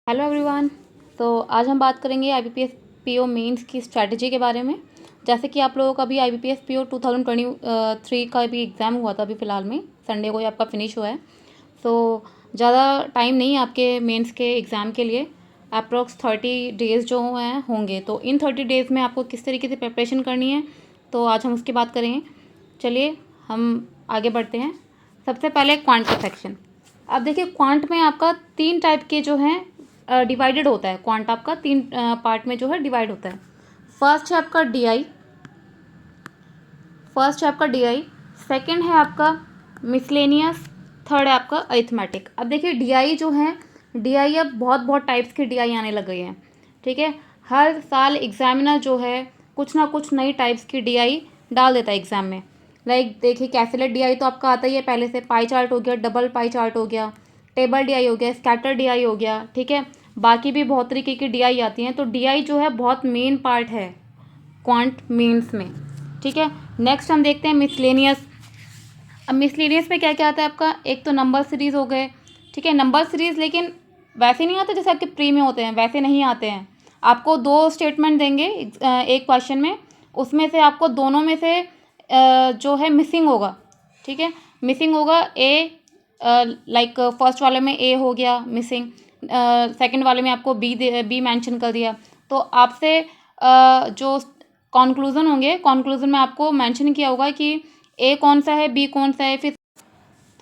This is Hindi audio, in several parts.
Hello everyone. तो आज हम बात करेंगे आईबीपीएस पीओ मेंस की स्ट्रैटेजी के बारे में। जैसे कि आप लोगों का भी आईबीपीएस पीओ 2023 का भी एग्ज़ाम हुआ था, अभी फ़िलहाल में संडे को ही आपका फिनिश हुआ है। तो ज़्यादा टाइम नहीं है आपके मेंस के एग्ज़ाम के लिए। अप्रॉक्स 30 डेज़ जो हैं होंगे, तो इन 30 डेज़ में आपको किस तरीके से प्रिपरेशन करनी है, तो आज हम उसकी बात करेंगे। चलिए हम आगे बढ़ते हैं। सबसे पहले क्वांट का सेक्शन। अब देखिए, क्वांट में आपका 3 टाइप के जो हैं डिवाइडेड होता है। क्वांट आपका 3 पार्ट में जो है डिवाइड होता है। फर्स्ट है आपका डीआई, सेकंड है आपका मिसलेनियस, थर्ड है आपका अरिथमेटिक। अब देखिए, डीआई जो है, डीआई अब बहुत बहुत टाइप्स की डीआई आने लग गई हैं। ठीक है, हर साल एग्जामिनर जो है कुछ ना कुछ नई टाइप्स की डीआई डाल देता है एग्जाम में। लाइक देखिए, कैसेलेट डीआई तो आपका आता ही है पहले से। पाई चार्ट हो गया, डबल पाई चार्ट हो गया, टेबल डीआई हो गया, स्कैटर डीआई हो गया। ठीक है, बाकी भी बहुत तरीके की डीआई आती हैं। तो डीआई जो है बहुत मेन पार्ट है क्वांट मेंस में। ठीक है, नेक्स्ट हम देखते हैं मिसलेनियस। अब मिसलेनियस में क्या क्या आता है आपका? एक तो नंबर सीरीज़ हो गए। ठीक है, नंबर सीरीज़ लेकिन वैसे नहीं आते जैसे आपके प्री में होते हैं, वैसे नहीं आते हैं। आपको 2 स्टेटमेंट देंगे एक क्वेश्चन में, उसमें से आपको दोनों में से जो है मिसिंग होगा। ठीक है, मिसिंग होगा ए, लाइक फर्स्ट वाले में ए हो गया मिसिंग, सेकंड वाले में आपको बी मेंशन कर दिया। तो आपसे जो कॉन्क्लूज़न होंगे, कॉन्क्लूज़न में आपको मेंशन किया होगा कि ए कौन सा है, बी कौन सा है। फिर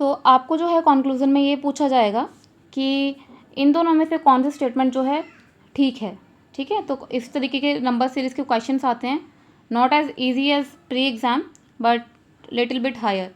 तो आपको जो है कॉन्क्लूज़न में ये पूछा जाएगा कि इन दोनों में से कौन सा स्टेटमेंट जो है ठीक है। ठीक है, तो इस तरीके के नंबर सीरीज़ के क्वेश्चंस आते हैं। Not as easy as pre exam but little bit higher.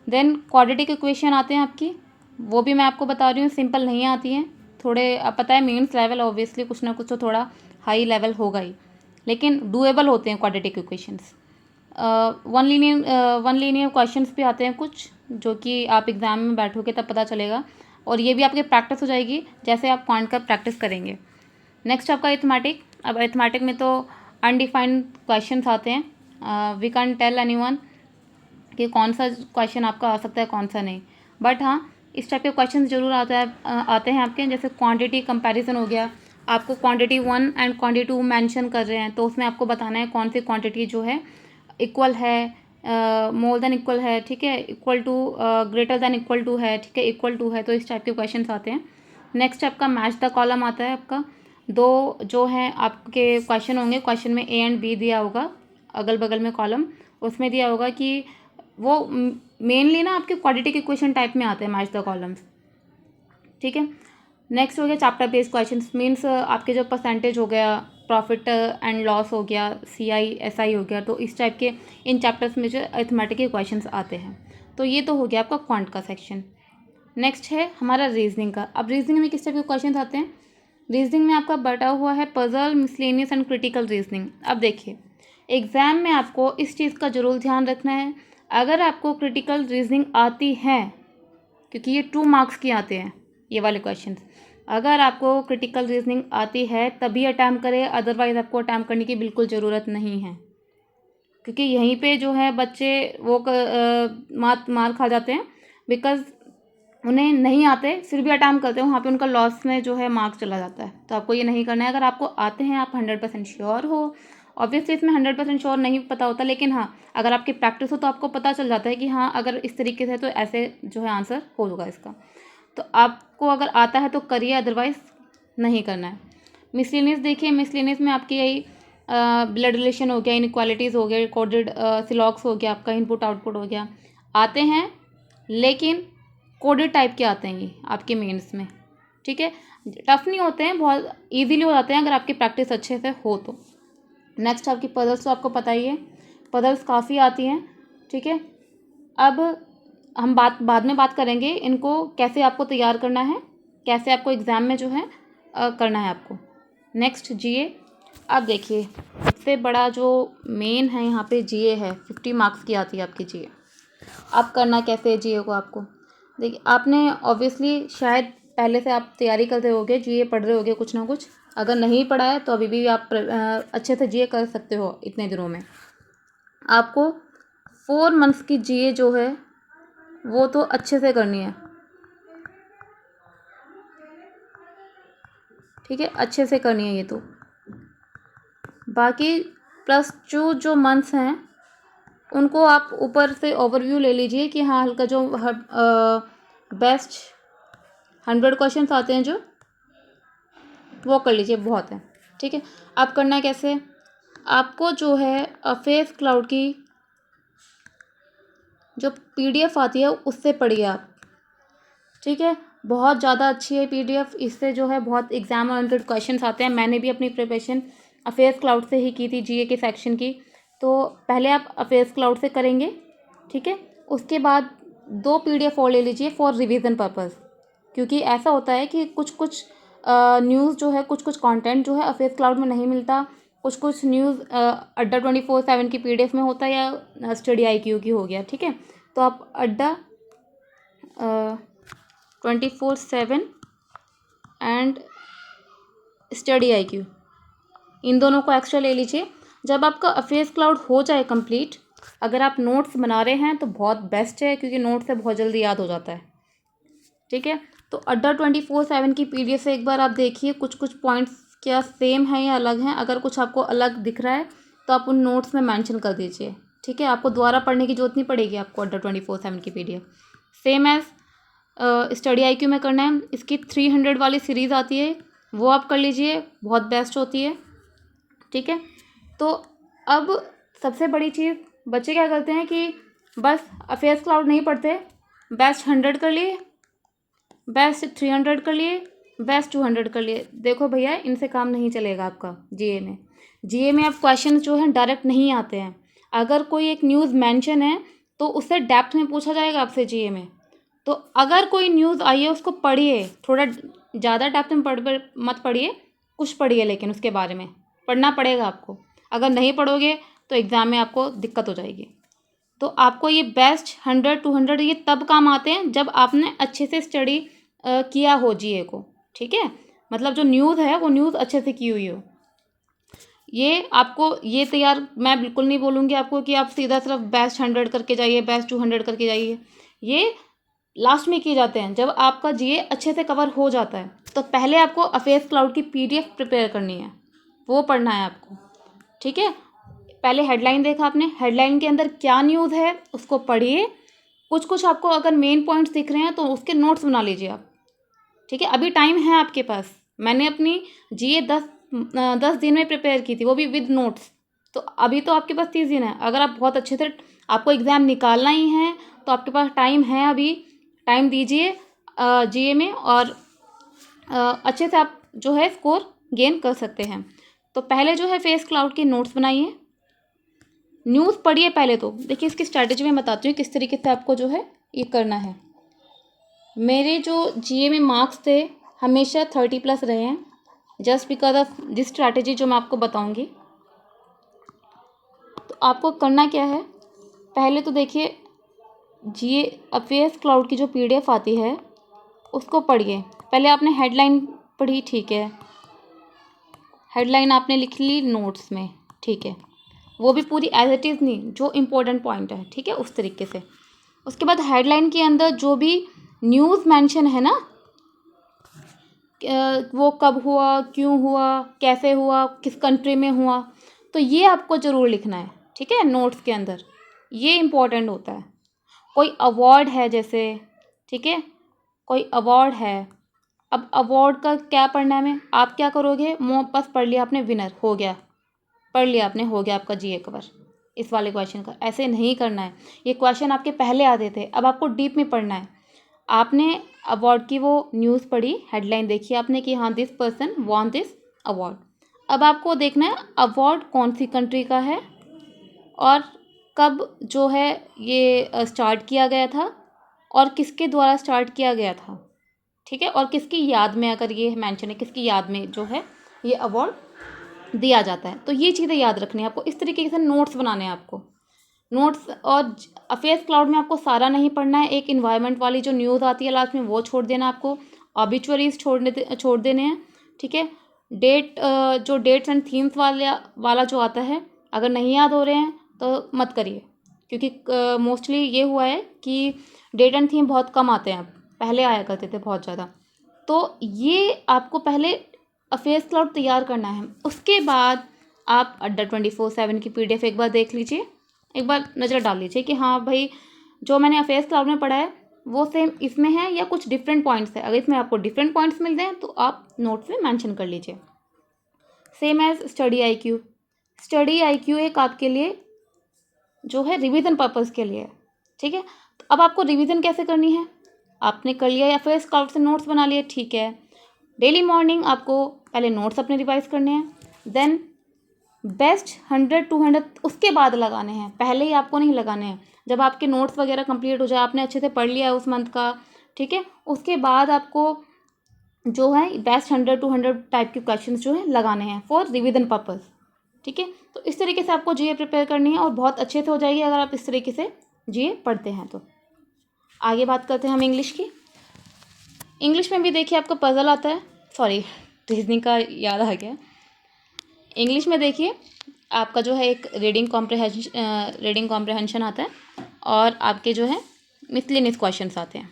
Then quadratic equation आते हैं आपकी, वो भी मैं आपको बता रही हूँ, सिंपल नहीं आती हैं। थोड़े, अब पता है मेंस लेवल ऑब्वियसली कुछ ना कुछ तो थोड़ा हाई लेवल होगा ही, लेकिन डूएबल होते हैं quadratic equations. One linear questions भी आते हैं कुछ, जो कि आप एग्ज़ाम में बैठोगे तब पता चलेगा, और ये भी आपकी प्रैक्टिस हो जाएगी जैसे आप क्वांट का प्रैक्टिस करेंगे। नेक्स्ट आपका अरिथमेटिक। अब अरिथमेटिक में तो अनडिफाइंड क्वेश्चंस आते हैं। वी कैन टेल एनीवन कि कौन सा क्वेश्चन आपका आ सकता है, कौन सा नहीं। बट हाँ, इस टाइप के क्वेश्चन ज़रूर आते हैं आपके। जैसे क्वांटिटी कंपैरिजन हो गया, आपको क्वांटिटी 1 एंड क्वांटिटी 2 मेंशन कर रहे हैं, तो उसमें आपको बताना है कौन सी क्वांटिटी जो है इक्वल है, मोर देन इक्वल है। ठीक है, equal to, greater than equal to है। ठीक है, इक्वल टू है। तो इस टाइप के क्वेश्चन आते हैं। नेक्स्ट आपका मैच द कॉलम आता है आपका। 2 जो हैं आपके क्वेश्चन होंगे, क्वेश्चन में ए एंड बी दिया होगा, अगल बगल में कॉलम, उसमें दिया होगा कि वो मेनली ना आपके क्वाड्रेटिक इक्वेशन टाइप में आते हैं मैच द कॉलम्स। ठीक है, नेक्स्ट हो गया चैप्टर बेस्ड क्वेश्चंस। मीन्स आपके जो परसेंटेज हो गया, प्रॉफिट एंड लॉस हो गया, सीआई एसआई हो गया, तो इस टाइप के इन चैप्टर्स में जो अरिथमेटिक के क्वेश्चंस आते हैं। तो ये तो हो गया आपका क्वांट का सेक्शन। नेक्स्ट है हमारा रीजनिंग का। अब रीजनिंग में किस टाइप के क्वेश्चन आते हैं? रीजनिंग में आपका बटा हुआ है puzzle, miscellaneous and critical reasoning. अब देखिए, एग्ज़ाम में आपको इस चीज़ का ज़रूर ध्यान रखना है, अगर आपको क्रिटिकल रीजनिंग आती है, क्योंकि ये 2 मार्क्स की आते हैं ये वाले क्वेश्चंस, अगर आपको क्रिटिकल रीजनिंग आती है तभी अटैम्प्ट करें, अदरवाइज़ आपको अटैम्प्ट करने की बिल्कुल ज़रूरत नहीं है। क्योंकि यहीं पे जो है बच्चे वो मार खा जाते हैं, बिकॉज उन्हें नहीं आते फिर भी अटैम्प्ट करते हैं, वहाँ पे उनका लॉस में जो है मार्क्स चला जाता है। तो आपको ये नहीं करना है। अगर आपको आते हैं, आप 100% श्योर हो, ऑब्वियसली इसमें 100% श्योर नहीं पता होता, लेकिन हाँ, अगर आपकी प्रैक्टिस हो तो आपको पता चल जाता है कि हाँ, अगर इस तरीके से तो ऐसे जो है आंसर होगा इसका। तो आपको अगर आता है तो करिए, अदरवाइज नहीं करना है। मिसलेनियस देखिए, मिसलेनियस में आपकी यही ब्लड रिलेशन हो गया, इनक्वालिटीज़ हो गए, कोडेड सिलॉक्स हो गया, आपका इनपुट आउटपुट हो गया, आते हैं, लेकिन कोडेड टाइप के आते हैं ये आपके मेंस में। ठीक है, टफ नहीं होते हैं, बहुत इजीली हो जाते हैं अगर आपकी प्रैक्टिस अच्छे से हो तो। नेक्स्ट आपकी पजल्स तो आपको पता ही है, पजल्स काफ़ी आती हैं। ठीक है, अब हम बाद में बात करेंगे इनको कैसे आपको तैयार करना है, कैसे आपको एग्ज़ाम में जो है करना है आपको। नेक्स्ट जीए। अब देखिए, सबसे बड़ा जो मेन है यहाँ पे जीए है, 50 मार्क्स की आती है आपकी जीए। अब करना कैसे है जीए को आपको? देखिए, आपने ऑब्वियसली शायद पहले से आप तैयारी करते होगे, जीए पढ़ रहे होगे कुछ ना कुछ। अगर नहीं पढ़ा है तो अभी भी आप अच्छे से जीए कर सकते हो इतने दिनों में। आपको 4 मंथ्स की जीए जो है वो तो अच्छे से करनी है। ठीक है, अच्छे से करनी है ये तो। बाकी प्लस जो मंथ्स हैं उनको आप ऊपर से ओवरव्यू ले लीजिए कि हाँ हल्का जो बेस्ट 100 क्वेश्चंस आते हैं जो, वो कर लीजिए, बहुत है। ठीक है, अब करना कैसे, आपको जो है फेस क्लाउड की जो PDF आती है उससे पढ़िए आप। ठीक है, बहुत ज़्यादा अच्छी है PDF, इससे जो है बहुत एग्जाम ओरिएंटेड क्वेश्चंस आते हैं। मैंने भी अपनी प्रिपरेशन अफेयर्स क्लाउड से ही की थी, GA के सेक्शन की। तो पहले आप अफेयर्स क्लाउड से करेंगे, ठीक है, उसके बाद 2 PDF और ले लीजिए फॉर रिवीजन पर्पज़। क्योंकि ऐसा होता है कि कुछ कुछ न्यूज़ जो है, कुछ कुछ कंटेंट जो है अफेयर्स क्लाउड में नहीं मिलता, कुछ कुछ न्यूज़ अड्डा 24/7 की PDF में होता है, या स्टडी IQ की हो गया। ठीक है, तो आप अड्डा 24/7 एंड स्टडी IQ, इन दोनों को एक्स्ट्रा ले लीजिए। जब आपका अफेयर्स क्लाउड हो जाए कंप्लीट, अगर आप नोट्स बना रहे हैं तो बहुत बेस्ट है, क्योंकि नोट्स से बहुत जल्दी याद हो जाता है। ठीक है, तो अड्डा 24/7 की PDF से एक बार आप देखिए कुछ कुछ पॉइंट्स क्या सेम है या अलग हैं। अगर कुछ आपको अलग दिख रहा है तो आप उन नोट्स में मेंशन कर दीजिए। ठीक है, आपको दोबारा पढ़ने की जरूरत नहीं पड़ेगी आपको अड्डा 24/7 की PDF। Same as study IQ में करना है, इसकी 300 वाली सीरीज़ आती है, वो आप कर लीजिए, बहुत बेस्ट होती है। ठीक है, तो अब सबसे बड़ी चीज़, बच्चे क्या करते हैं कि बस अफेयर्स क्लाउड नहीं पढ़ते, बेस्ट 100 कर लिए, बेस्ट 300 कर लिए, बेस्ट 200 कर लिए। देखो भैया, इनसे काम नहीं चलेगा आपका GA में आप क्वेश्चन जो हैं डायरेक्ट नहीं आते हैं। अगर कोई एक न्यूज़ मेंशन है तो उससे डेप्थ में पूछा जाएगा आपसे GA में। तो अगर कोई न्यूज़ आई है उसको पढ़िए, थोड़ा ज़्यादा डेप्थ में मत पढ़िए, कुछ पढ़िए, लेकिन उसके बारे में पढ़ना पड़ेगा आपको। अगर नहीं पढ़ोगे तो एग्ज़ाम में आपको दिक्कत हो जाएगी। तो आपको ये बेस्ट 100-200 ये तब काम आते हैं जब आपने अच्छे से स्टडी किया हो GA को। ठीक है, मतलब जो न्यूज़ है वो न्यूज़ अच्छे से की हुई हो। ये आपको ये तैयार, मैं बिल्कुल नहीं बोलूँगी आपको कि आप सीधा सिर्फ बेस्ट 100 करके जाइए, बेस्ट 200 करके जाइए। ये लास्ट में किए जाते हैं जब आपका GA अच्छे से कवर हो जाता है। तो पहले आपको अफेयर्स क्लाउड की PDF प्रिपेयर करनी है, वो पढ़ना है आपको। ठीक है, पहले हेडलाइन देखा आपने, हेडलाइन के अंदर क्या न्यूज़ है उसको पढ़िए। कुछ कुछ आपको अगर मेन पॉइंट्स दिख रहे हैं तो उसके नोट्स बना लीजिए आप। ठीक है, अभी टाइम है आपके पास। मैंने अपनी GA 10 दिन में प्रिपेयर की थी, वो भी विद नोट्स। तो अभी तो आपके पास 30 दिन है। अगर आप बहुत अच्छे से, आपको एग्ज़ाम निकालना ही है तो आपके पास टाइम है, अभी टाइम दीजिए GA में, और अच्छे से आप जो है स्कोर गेन कर सकते हैं। तो पहले जो है फेस क्लाउड के नोट्स बनाइए, न्यूज़ पढ़िए पहले। तो देखिए, इसकी स्ट्रैटेजी मैं बताती हूँ किस तरीके से आपको जो है ये करना है। मेरे जो GA में मार्क्स थे हमेशा 30+ रहे हैं, just because of this strategy जो मैं आपको बताऊँगी। तो आपको करना क्या है, पहले तो देखिए GA अफेयर्स क्लाउड की जो PDF आती है उसको पढ़िए। पहले आपने हेडलाइन पढ़ी, ठीक है, हेडलाइन आपने लिख ली नोट्स में, ठीक है, वो भी पूरी एज इट इज़ नहीं, जो इम्पोर्टेंट पॉइंट है, ठीक है, उस तरीके से। उसके बाद हेडलाइन के अंदर जो भी न्यूज़ मेंशन है ना, वो कब हुआ, क्यों हुआ, कैसे हुआ, किस कंट्री में हुआ, तो ये आपको ज़रूर लिखना है। ठीक है, नोट्स के अंदर ये इम्पोर्टेंट होता है। कोई अवार्ड है जैसे, ठीक है, कोई अवार्ड है, अब अवार्ड का क्या पढ़ना है हमें, आप क्या करोगे, बस पढ़ लिया आपने, विनर हो गया, पढ़ लिया आपने, हो गया आपका GA कवर इस वाले क्वेश्चन का। ऐसे नहीं करना है, ये क्वेश्चन आपके पहले आते थे, अब आपको डीप में पढ़ना है। आपने अवार्ड की वो न्यूज़ पढ़ी, हेडलाइन देखी आपने कि हाँ this person von this award. अब आपको देखना है अवार्ड कौन सी कंट्री का है और कब जो है ये स्टार्ट किया गया था और किसके द्वारा स्टार्ट किया गया था। ठीक है, और किसकी याद में, अगर ये मेंशन है किसकी याद में जो है ये अवार्ड दिया जाता है। तो ये चीज़ें याद रखनी है आपको, इस तरीके से नोट्स बनाने हैं आपको। नोट्स और अफेयर्स क्लाउड में आपको सारा नहीं पढ़ना है, एक इन्वायरमेंट वाली जो न्यूज़ आती है लास्ट में वो छोड़ देना आपको, ऑबिचुअरीज छोड़ देने हैं। ठीक है, जो डेट्स एंड थीम्स वाला जो आता है, अगर नहीं याद हो रहे हैं तो मत करिए, क्योंकि मोस्टली ये हुआ है कि डेट एंड थीम बहुत कम आते हैं, अब पहले आया करते थे बहुत ज़्यादा। तो ये आपको पहले अफेयर्स क्लाउड तैयार करना है। उसके बाद आप अड्डा 24/7 की PDF एक बार देख लीजिए, एक बार नज़र डाल लीजिए कि हाँ भाई जो मैंने अफेयर्स क्लाउड में पढ़ा है वो सेम इसमें है या कुछ डिफरेंट पॉइंट्स है। अगर इसमें आपको डिफरेंट पॉइंट्स मिल जाएँ तो आप नोट्स में मेंशन कर लीजिए। Same as study IQ। Study IQ एक आपके लिए जो है रिवीजन पर्पज़ के लिए है, ठीक है। तो अब आपको रिवीजन कैसे करनी है, आपने कर लिया या फिर स्काउट से नोट्स बना लिए, ठीक है। डेली मॉर्निंग आपको पहले नोट्स अपने रिवाइज करने हैं, देन बेस्ट 100-200 उसके बाद लगाने हैं, पहले ही आपको नहीं लगाने हैं। जब आपके नोट्स वगैरह कंप्लीट हो जाए, आपने अच्छे से पढ़ लिया है उस मंथ का, ठीक है, उसके बाद आपको जो है बेस्ट 100-200 टाइप के क्वेश्चंस जो है लगाने हैं फॉर रिवीजन पर्पज़, ठीक है। तो इस तरीके से आपको GA प्रिपेयर करनी है और बहुत अच्छे से हो जाएगी अगर आप इस तरीके से GA पढ़ते हैं तो। आगे बात करते हैं हम इंग्लिश की। इंग्लिश में भी देखिए आपका पजल आता है, सॉरी रीजनिंग का याद आ गया। इंग्लिश में देखिए आपका जो है एक रीडिंग कॉम्प्रहेंशन आता है और आपके जो है मिसलेनियस क्वेश्चंस आते हैं।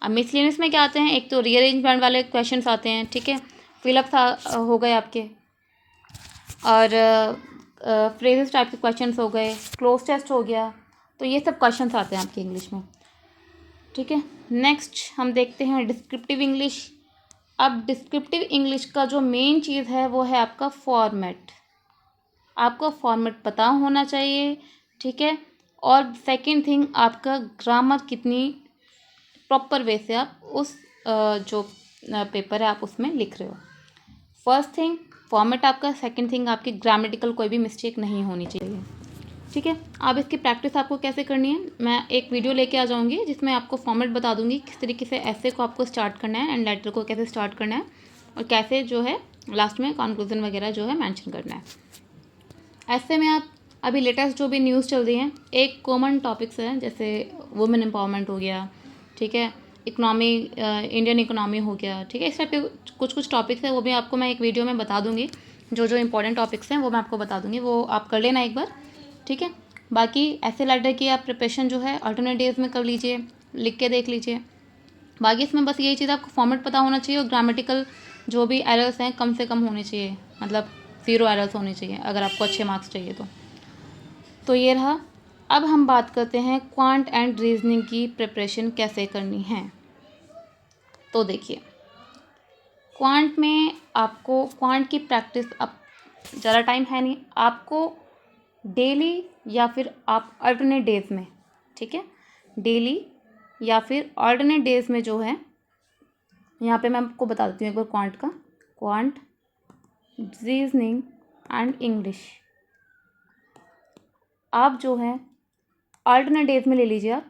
अब मिसलेनियस में क्या आते हैं, एक तो रीअरेंजमेंट वाले क्वेश्चंस आते हैं, ठीक है, फिलअप हो गए आपके, और फ्रेजेस टाइप के क्वेश्चंस हो गए, क्लोज टेस्ट हो गया, तो ये सब क्वेश्चंस आते हैं आपके इंग्लिश में, ठीक है। नेक्स्ट हम देखते हैं डिस्क्रिप्टिव इंग्लिश। अब डिस्क्रिप्टिव इंग्लिश का जो मेन चीज़ है वो है आपका फॉर्मेट। आपको फॉर्मेट पता होना चाहिए, ठीक है। और सेकंड थिंग आपका ग्रामर कितनी प्रॉपर वे से आप उस जो पेपर है आप उसमें लिख रहे हो। फर्स्ट थिंग फॉर्मेट आपका, सेकंड थिंग आपकी ग्रामेटिकल कोई भी मिस्टेक नहीं होनी चाहिए, ठीक है। अब इसकी प्रैक्टिस आपको कैसे करनी है, मैं एक वीडियो लेके आ जाऊंगी जिसमें आपको फॉर्मेट बता दूंगी किस तरीके से ऐसे को आपको स्टार्ट करना है एंड लेटर को कैसे स्टार्ट करना है और कैसे जो है लास्ट में कंक्लूजन वगैरह जो है मेंशन करना है। ऐसे में आप अभी लेटेस्ट जो भी न्यूज़ चल रही है, एक कॉमन टॉपिक्स है जैसे वुमेन एम्पावरमेंट हो गया, ठीक है, इकोनॉमी, इंडियन इकोनॉमी हो गया, ठीक है, इस टाइप के कुछ टॉपिक्स है, वो भी आपको मैं एक वीडियो में बता दूंगी। जो जो इंपॉर्टेंट टॉपिक्स हैं वो मैं आपको बता दूंगी, वो आप कर लेना एक बार, ठीक है। बाकी ऐसे लेटर की आप प्रिपरेशन जो है अल्टरनेट डेज में कर लीजिए, लिख के देख लीजिए। बाकी इसमें बस यही चीज़, आपको फॉर्मेट पता होना चाहिए और ग्रामेटिकल जो भी एरर्स हैं कम से कम होने चाहिए, मतलब 0 एरर्स होने चाहिए अगर आपको अच्छे मार्क्स चाहिए तो ये रहा। अब हम बात करते हैं क्वांट एंड रीजनिंग की प्रिपरेशन कैसे करनी है। तो देखिए क्वांट में आपको क्वांट की प्रैक्टिस, अब ज़्यादा टाइम है नहीं, आपको डेली या फिर आप अल्टरनेट डेज में, ठीक है, डेली या फिर अल्टरनेट डेज में जो है, यहाँ पे मैं आपको बता देती हूँ एक बार क्वांट का, क्वांट, रीजनिंग एंड इंग्लिश आप जो है अल्टरनेट डेज में ले लीजिए। आप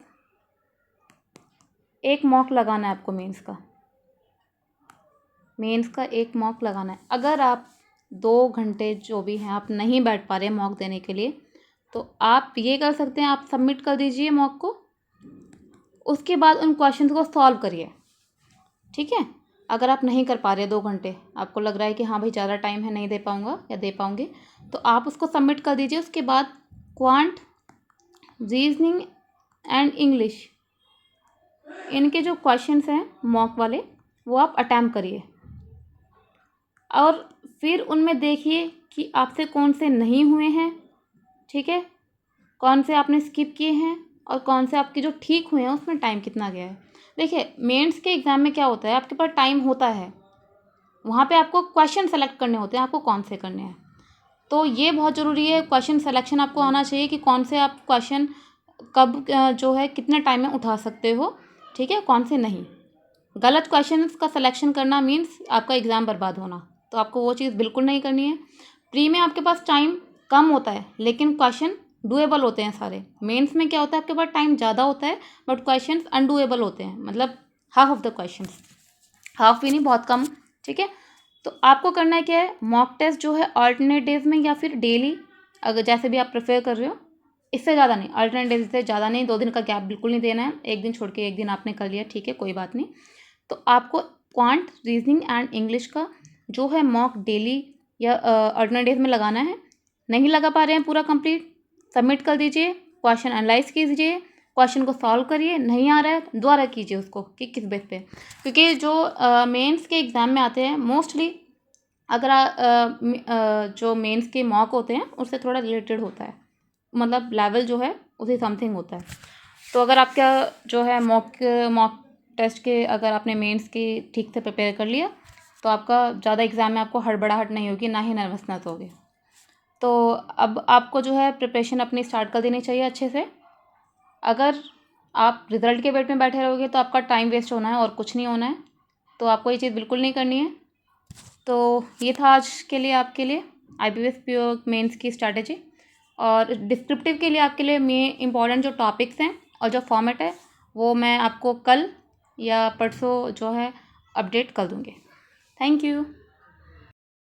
एक मॉक लगाना है आपको मेंस का एक मॉक लगाना है। अगर आप 2 घंटे जो भी हैं आप नहीं बैठ पा रहे मॉक देने के लिए, तो आप ये कर सकते हैं, आप सबमिट कर दीजिए मॉक को, उसके बाद उन क्वेश्चंस को सॉल्व करिए, ठीक है। अगर आप नहीं कर पा रहे 2 घंटे, आपको लग रहा है कि हाँ भाई ज़्यादा टाइम है नहीं दे पाऊँगा या दे पाऊँगी, तो आप उसको सबमिट कर दीजिए। उसके बाद क्वांट, रीजनिंग एंड इंग्लिश, इनके जो क्वेश्चंस हैं मॉक वाले वो आप अटैम्प्ट करिए और फिर उनमें देखिए कि आपसे कौन से नहीं हुए हैं, ठीक है, कौन से आपने स्किप किए हैं और कौन से आपके जो ठीक हुए हैं उसमें टाइम कितना गया है। देखिए मेंस के एग्ज़ाम में क्या होता है, आपके पास टाइम होता है, वहाँ पे आपको क्वेश्चन सेलेक्ट करने होते हैं, आपको कौन से करने हैं, तो ये बहुत ज़रूरी है। क्वेश्चन सिलेक्शन आपको आना चाहिए कि कौन से आप क्वेश्चन कब जो है कितने टाइम में उठा सकते हो, ठीक है, कौन से नहीं। गलत क्वेश्चन का सिलेक्शन करना मीन्स आपका एग्ज़ाम बर्बाद होना, तो आपको वो चीज़ बिल्कुल नहीं करनी है। प्री में आपके पास टाइम कम होता है लेकिन क्वेश्चन डूएबल होते हैं सारे। मेंस में क्या होता है, आपके पास टाइम ज़्यादा होता है बट क्वेश्चन अनडूएबल होते हैं, मतलब half of the question, half भी नहीं, बहुत कम, ठीक है। तो आपको करना है क्या है, मॉक टेस्ट जो है अल्टरनेट डेज में या फिर डेली, अगर जैसे भी आप प्रेफर कर रहे हो, इससे ज़्यादा नहीं, अल्टरनेट डेज से ज़्यादा नहीं, 2 दिन का गैप बिल्कुल नहीं देना है, एक दिन छोड़ के एक दिन आपने कर लिया, ठीक है, कोई बात नहीं। तो आपको क्वांट, रीजनिंग एंड इंग्लिश का जो है मॉक डेली या अल्टरनेट डेज में लगाना है। नहीं लगा पा रहे हैं पूरा कंप्लीट, सबमिट कर दीजिए, क्वेश्चन एनालाइज कीजिए, क्वेश्चन को सॉल्व करिए, नहीं आ रहा है दोबारा कीजिए उसको कि किस बेस पे, क्योंकि जो मेंस के एग्ज़ाम में आते हैं मोस्टली अगर जो मेंस के मॉक होते हैं उससे थोड़ा रिलेटेड होता है, मतलब लेवल जो है उसी समथिंग होता है। तो अगर आपका जो है मॉक टेस्ट के अगर आपने मेंस की ठीक से प्रिपेयर कर लिया तो आपका ज़्यादा एग्ज़ाम में आपको हड़बड़ाहट नहीं होगी, ना ही नर्वसनेस होगी। तो अब आपको जो है प्रिपरेशन अपनी स्टार्ट कर देनी चाहिए अच्छे से। अगर आप रिज़ल्ट के वेट में बैठे रहोगे तो आपका टाइम वेस्ट होना है और कुछ नहीं होना है, तो आपको ये चीज़ बिल्कुल नहीं करनी है। तो ये था आज के लिए आपके लिए IBPS पीओ मेंस की स्ट्रैटेजी। और डिस्क्रिप्टिव के लिए आपके लिए मेन इंपॉर्टेंट जो टॉपिक्स हैं और जो फॉर्मेट है वो मैं आपको कल या परसों जो है अपडेट कर दूँगी। Thank you.